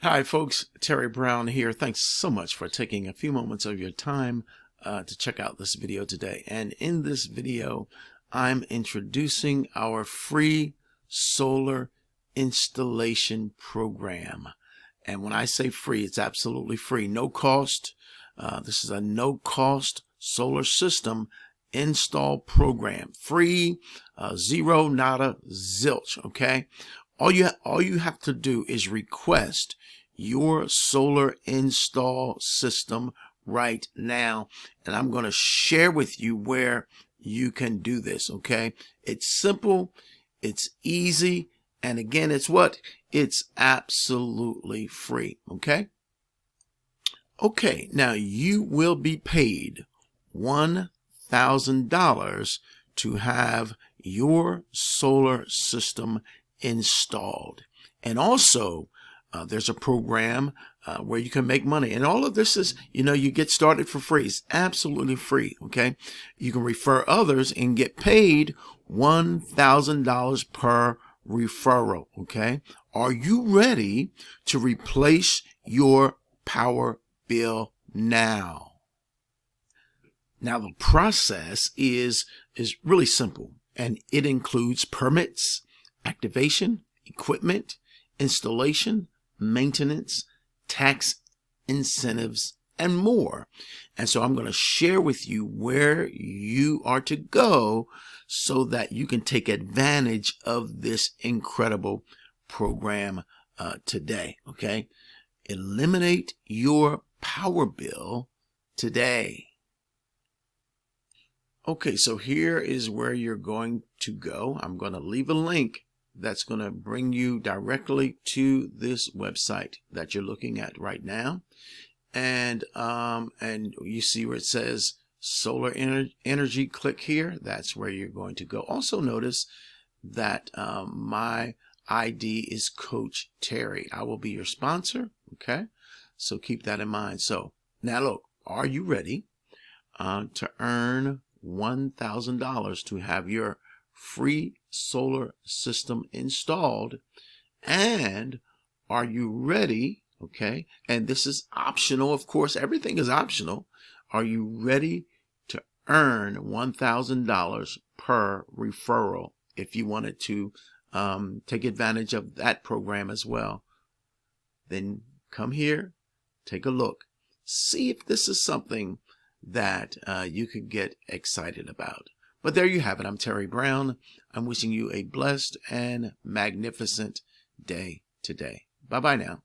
Hi folks, Terry Brown here. Thanks so much for taking a few moments of your time to check out this video today. And in this video, I'm introducing our free solar installation program. And when I say free, it's absolutely free, no cost. This is a no cost solar system install program, free, zero, nada, zilch. Okay. All you have to do is request your solar install system right now, and I'm going to share with you where you can do this. Okay, it's simple, it's easy, and again, it's absolutely free. Okay, now you will be paid $1,000 to have your solar system installed. And also there's a program where you can make money, and all of this is, you get started for free. It's absolutely free. Okay, you can refer others and get paid $1,000 per referral. Okay, are you ready to replace your power bill now? Now the process is really simple, and it includes permits, activation, equipment, installation, maintenance, tax incentives, and more. And so I'm going to share with you where you are to go so that you can take advantage of this incredible program today. Okay, eliminate your power bill today. Okay, so here is where you're going to go. I'm going to leave a link that's going to bring you directly to this website that you're looking at right now. And you see where it says solar energy, click here. That's where you're going to go. Also notice that my ID is Coach Terry. I will be your sponsor. Okay, so keep that in mind. So now look, are you ready to earn $1,000 to have your free solar system installed? And are you ready? Okay, and this is optional, of course, everything is optional. Are you ready to earn $1,000 per referral if you wanted to take advantage of that program as well? Then come here, take a look, see if this is something that you could get excited about. But there you have it. I'm Terry Brown. I'm wishing you a blessed and magnificent day today. Bye-bye now.